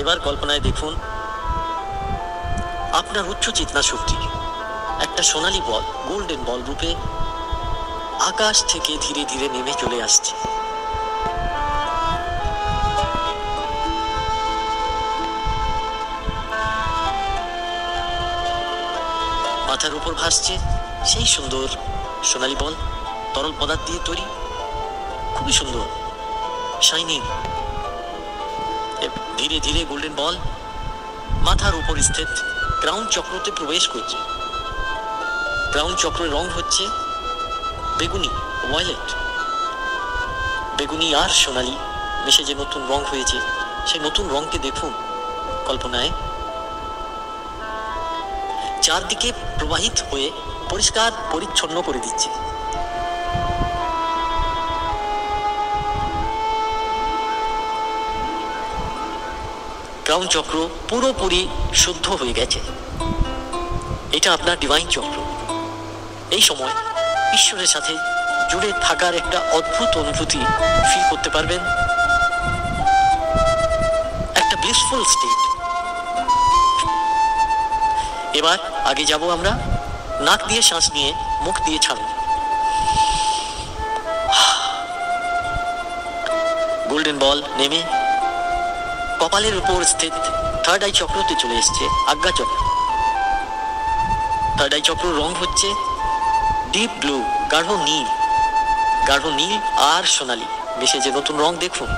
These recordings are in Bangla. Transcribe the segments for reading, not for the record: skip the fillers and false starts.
এবার কল্পনায় দেখুন আপনার উচ্চ চেতনা শক্তি একটা সোনালী বল, গোল্ডেন বল রূপে আকাশ থেকে ধীরে ধীরে নেমে চলে আসছে। মাথার উপর ভাসছে সেই সুন্দর সোনালী বল, তরল পদার্থ দিয়ে তৈরি, খুবই সুন্দর, শাইনিং। ধীরে ধীরে গোল্ডেন বল মাথার উপর স্থিত ক্রাউন চক্রতে প্রবেশ করছে। ক্রাউন চক্রের রং হচ্ছে বেগুনি, ভায়োলেট। বেগুনি আর সোনালী মিশে যে নতুন রং হয়েছে, সেই নতুন রংকে দেখুন কল্পনায়, চারদিকে প্রবাহিত হয়ে পরিষ্কার পরিচ্ছন্ন করে দিচ্ছে। ক্রাউন চক্র পুরোপুরি শুদ্ধ হয়ে গেছে। এটা আপনার ডিভাইন চক্র। এই সময় ঈশ্বরের সাথে জুড়ে থাকার একটা অদ্ভুত অনুভূতি ফিল করতে পারবেন, একটা ব্লিসফুল স্টেট। এবার আগে যাব আমরা। নাক দিয়ে শ্বাস নিয়ে মুখ দিয়ে ছাড়ুন। গোল্ডেন বল নেমে কপালের উপর স্থিত থার্ড আই চক্রতে চলে এসছে, আজ্ঞা চক্র। থার্ড আই চক্র রং হচ্ছে ডিপ ব্লু, গাঢ় নীল। গাঢ় নীল আর সোনালী মিশে যে নতুন রং দেখুন,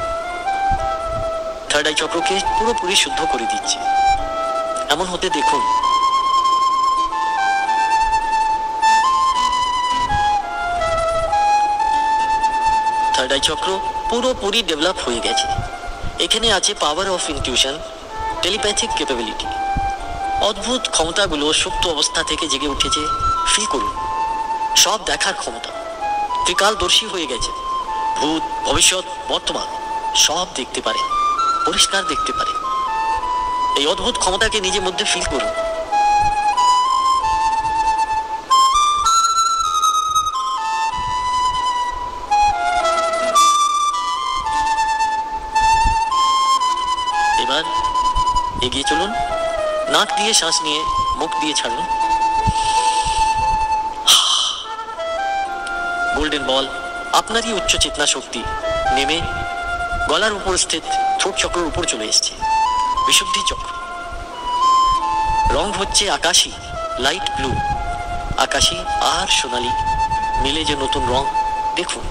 থার্ড আই চক্রকে পুরোপুরি শুদ্ধ করে দিচ্ছে। এমন হতে দেখুন থার্ড আই চক্র পুরোপুরি ডেভেলপ হয়ে গেছে। এখানে আছে power of intuition, telepathic capability. অদ্ভুত ক্ষমতাগুলো সুপ্ত অবস্থা থেকে জেগে উঠেছে, ফিল করুন। সব দেখার ক্ষমতা, ত্রিকালদর্শী হয়ে গেছে। ভূত, ভবিষ্যৎ, বর্তমান সব দেখতে পারে, পরিষ্কার দেখতে পারে। এই অদ্ভুত ক্ষমতাকে নিজের মধ্যে ফিল করুন। এবার এগিয়ে চলুন। নাক দিয়ে শ্বাস নিয়ে মুখ দিয়ে ছাড়ুন। গোল্ডেন বল আপনারই উচ্চ চেতনা শক্তি নেমে গলার উপর স্থিত থ্রোট চক্রের উপর চলে এসছে, বিশুদ্ধি চক্র। রং হচ্ছে আকাশী, লাইট ব্লু। আকাশী আর সোনালী মিলে যে নতুন রং দেখুন,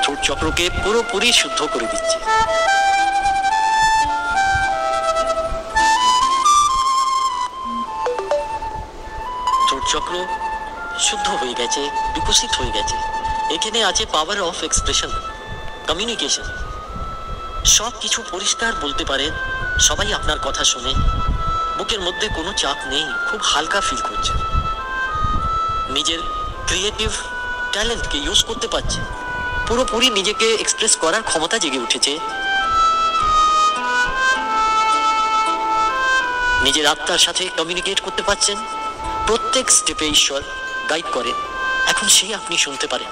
থ্রোট চক্রকে পুরোপুরি শুদ্ধ করে দিচ্ছে। থ্রোট চক্র শুদ্ধ হয়ে গেছে, বিকশিত হয়ে গেছে। এখানে আছে পাওয়ার অফ এক্সপ্রেশন, কমিউনিকেশন। সব কিছু পরিষ্কার বলতে পারেন, সবাই আপনার কথা শুনে। বুকের মধ্যে কোনো চাপ নেই, খুব হালকা ফিল করছে। নিজের ক্রিয়েটিভ ট্যালেন্টকে ইউজ করতে পারছে, পুরোপুরি নিজেকে এক্সপ্রেস করার ক্ষমতা জেগে উঠেছে। নিজের আত্মার সাথে কমিউনিকেট করতে পারছেন। প্রত্যেক স্টেপে ঈশ্বর গাইড করেন, এখন সেই আপনি শুনতে পারেন।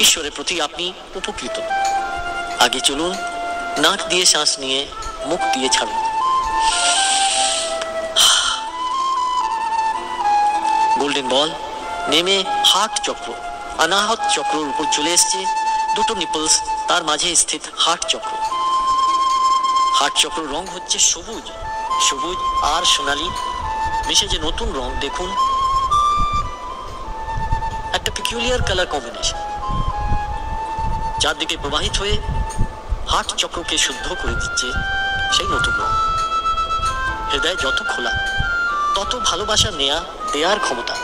ঈশ্বরের প্রতি আপনি উপকৃত। আগে চলুন। নাক দিয়ে শ্বাস নিয়ে মুখ দিয়ে ছাড়ুন। গোল্ডেন বল নেমে হার্ট চক্র, অনাহত চক্রের উপর চলে এসছে। দুটো নিপলস, তার মাঝে স্থিত হার্ট চক্র। হার্ট চক্র রং হচ্ছে সবুজ, সবুজ আর সোনালী মিশে যে নতুন রং দেখুন, একটা পিকুলিয়ার কালার কম্বিনেশন। চারদিকে প্রবাহিত হয়ে হার্ট চক্রকে শুদ্ধ করে দিচ্ছে সেই নতুন রং। হৃদয় যত খোলা, তত ভালোবাসা নেয়া দেয়ার ক্ষমতা।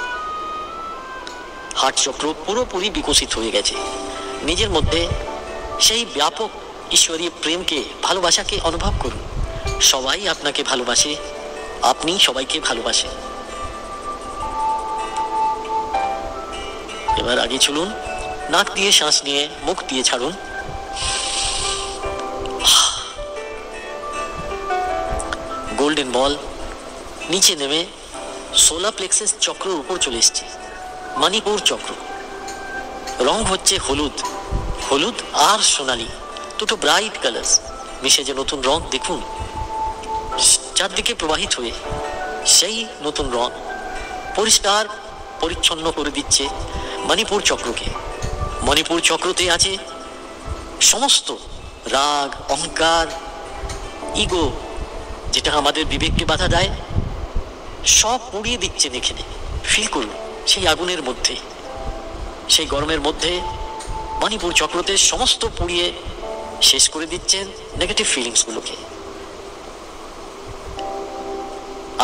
হার্ট চক্র পুরোপুরি বিকশিত হয়ে গেছে। নিজের মধ্যে সেই ব্যাপক ঈশ্বরীয় প্রেমকে, ভালোবাসাকে অনুভব করুন। সবাই আপনাকে ভালোবাসে, আপনি সবাইকে ভালোবাসেন। এবার আগে চলুন। নাক দিয়ে শ্বাস নিয়ে মুখ দিয়ে ছাড়ুন। গোল্ডেন বল নিচে নেমে সোলার প্লেক্সাস চক্রের উপর চলে এসছে, মণিপুর চক্র। রং হচ্ছে হলুদ, হলুদ আর সোনালী, দুটো ব্রাইট কালার্স মিশে যে নতুন রং দেখুন, চারদিকে প্রবাহিত হয়ে সেই নতুন রং পরিষ্কার পরিচ্ছন্ন করে দিচ্ছে মণিপুর চক্রকে। মণিপুর চক্রতে আছে সমস্ত রাগ, অহংকার, ইগো, যেটা আমাদের বিবেককে বাধা দেয়, সব পুড়িয়ে দিচ্ছেন এখানে। ফিল করুন সেই আগুনের মধ্যে, সেই গরমের মধ্যে মণিপুর চক্রতে সমস্ত পুড়িয়ে শেষ করে দিচ্ছেন নেগেটিভ ফিলিংসগুলোকে।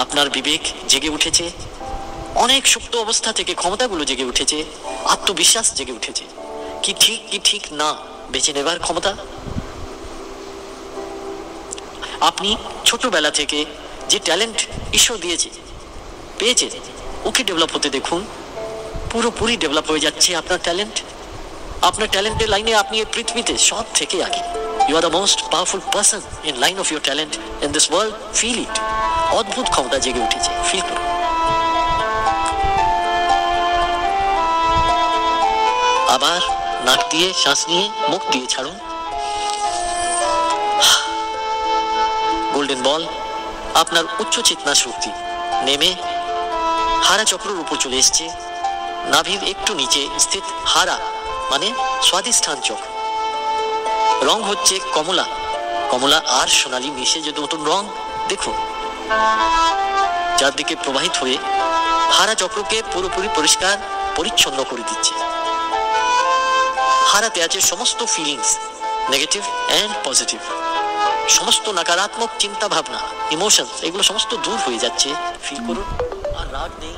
আপনার বিবেক জেগে উঠেছে, অনেক সুপ্ত অবস্থা থেকে ক্ষমতাগুলো জেগে উঠেছে, আত্মবিশ্বাস জেগে উঠেছে, কি ঠিক কি ঠিক না বেছে নেবার ক্ষমতা। আপনি ছোটবেলা থেকে যে ট্যালেন্ট ঈশ্বর দিয়েছে, পেয়েছে, ওকে ডেভেলপ হতে দেখুন। পুরোপুরি ডেভেলপ হয়ে যাচ্ছে আপনার ট্যালেন্ট। আপনার ট্যালেন্টের লাইনে আপনি এই পৃথিবীতে সব থেকে আগে। You are the most powerful person in line of your talent in this world. Feel it. অদ্ভুত ক্ষমতা জেগে উঠেছে, ফিল করুন। আবার নাক দিয়ে শ্বাস নিয়ে মুখ দিয়ে ছাড়ুন। গোল্ডেন বল আপনার উচ্চ চেতনা শক্তি নেমে হারা চক্রের উপর চলে এসছে। নাভির একটু নিচে স্থিত হারা মানে স্বাধিষ্ঠান চক্র। রং হচ্ছে কমলা। কমলা আর সোনালী মিশে যে নতুন রং দেখুন, চারদিকে প্রবাহিত হয়ে হারা চক্রকে পুরোপুরি পরিষ্কার পরিচ্ছন্ন করে দিচ্ছে। হারাতে আছে সমস্ত ফিলিংস, নেগেটিভ অ্যান্ড পজিটিভ। সমস্ত নকারাত্মক চিন্তা ভাবনা, ইমোশন, এগুলো সমস্ত দূর হয়ে যাচ্ছে। ফিল করুন। আর রাগ নেই,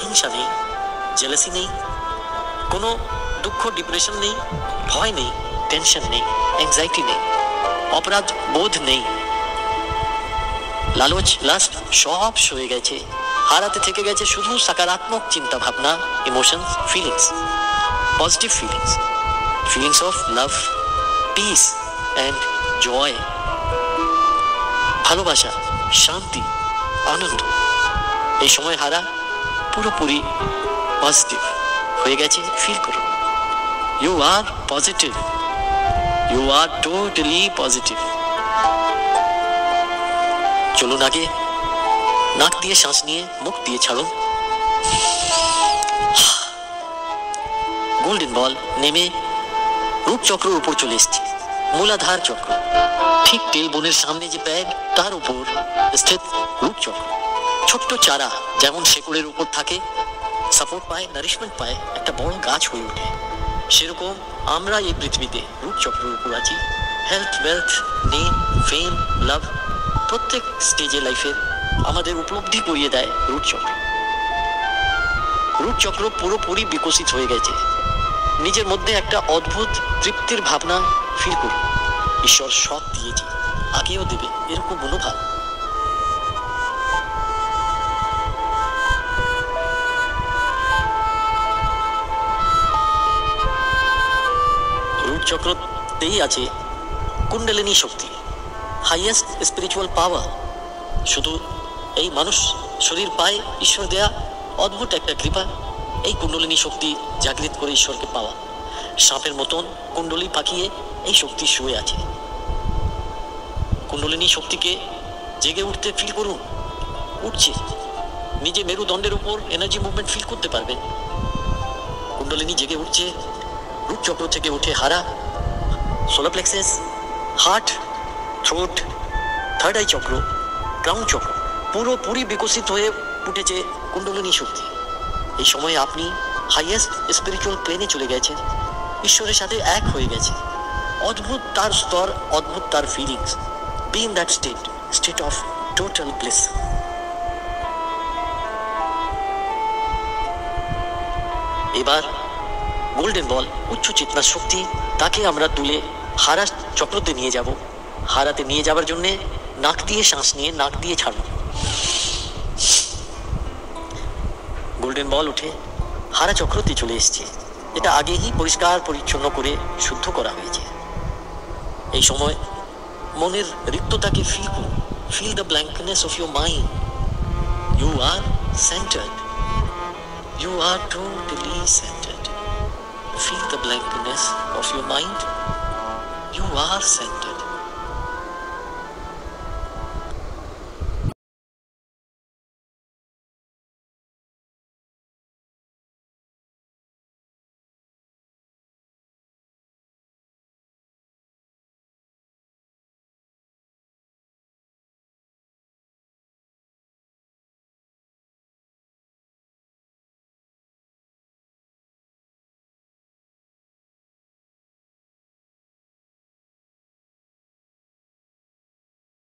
হিংসা নেই, জেলাসি নেই, কোনো দুঃখ, ডিপ্রেশন নেই, ভয় নেই, টেনশন নেই, অ্যাংজাইটি নেই, অপরাধ বোধ নেই, লালচ, লাস্ট সব সয়ে গেছে। হারাতে থেকে গেছে শুধু সকারাত্মক চিন্তা ভাবনা, emotions, feelings, positive feelings, feelings of love, peace and joy, ভালোবাসা, শান্তি, আনন্দ। এই সময় হারা পুরোপুরি পজিটিভ হয়ে গেছে। ফিল করুন। You are positive, you are totally positive. চলুন আগে নাক দিয়ে শ্বাস নিয়ে মুখ দিয়ে ছাড়ুন। গোল্ডেন বল নেমে রূপ চক্রের উপর চলে এসছে। মূলাধার চক্র, ঠিক টেলবোনের সামনে যে প্যাড, তার উপর স্থিত রূপ চক্র। ছোট্ট চারা যেমন শেকড়ের উপর থাকে, সাপোর্ট পায়, নারিশমেন্ট পায়, একটা বড় গাছ হয়ে ওঠে, সেরকম আমরা এই পৃথিবীতে রূপ চক্রের উপর আছি। হেলথ, ওয়েলথ, নেম, ফেম, লাভ, প্রত্যেক স্টেজে লাইফের আমাদের উপলব্ধি করিয়ে দেয় রূপ চক্র। রূপ চক্র পুরোপুরি বিকশিত হয়ে গেছে। নিজের মধ্যে একটা অদ্ভুত তৃপ্তির ভাবনা ফিল করুন। ঈশ্বর সব দিয়েছে, আগেও দেবে, এরকম মনোভাব। রূপ চক্রতেই আছে কুণ্ডলিনী শক্তি, হাইয়েস্ট স্পিরিচুয়াল পাওয়ার। শুধু এই মানুষ শরীর পায় ঈশ্বর দেয়া অদ্ভুত একটা কৃপা। এই কুণ্ডলিনী শক্তি জাগৃত করে ঈশ্বরকে পাওয়া। সাপের মতন কুণ্ডলী পাকিয়ে এই শক্তি শুয়ে আছে। কুণ্ডলিনী শক্তিকে জেগে উঠতে ফিল করুন। উঠছে, নিজে মেরুদণ্ডের উপর এনার্জি মুভমেন্ট ফিল করতে পারবেন। কুণ্ডলিনী জেগে উঠছে। রূপ চক্র থেকে উঠে হারা, solar plexus, heart, throat, third eye চক্র, ক্রাউন চক্র পুরোপুরি বিকশিত হয়ে উঠেছে কুণ্ডলিনী শক্তি। এই সময় আপনি হাইয়েস্ট স্পিরিচুয়াল প্লেনে চলে গেছেন, ঈশ্বরের সাথে এক হয়ে গেছে। অদ্ভুত তার স্তর, অদ্ভুত তার feelings. Be in that state of total bliss. এবার গোল্ডেন বল, উচ্চ চেতনা শক্তি, তাকে আমরা তুলে হারা চক্রতে নিয়ে যাব। হারাতে নিয়ে যাবার জন্যে নাক দিয়ে শ্বাস নিয়ে নাক দিয়ে ছাড়ুন। গোল্ডেন বল উঠে হারা চক্রতে চলে এসছে। এটা আগেই পরিষ্কার পরিচ্ছন্ন করে শুদ্ধ করা হয়েছে। এই সময় মনের রিক্ততাকে ফিল করুন। Feel the blankness of your mind. You are centred, you are totally centred. Feel the blankness of your mind. You are centered.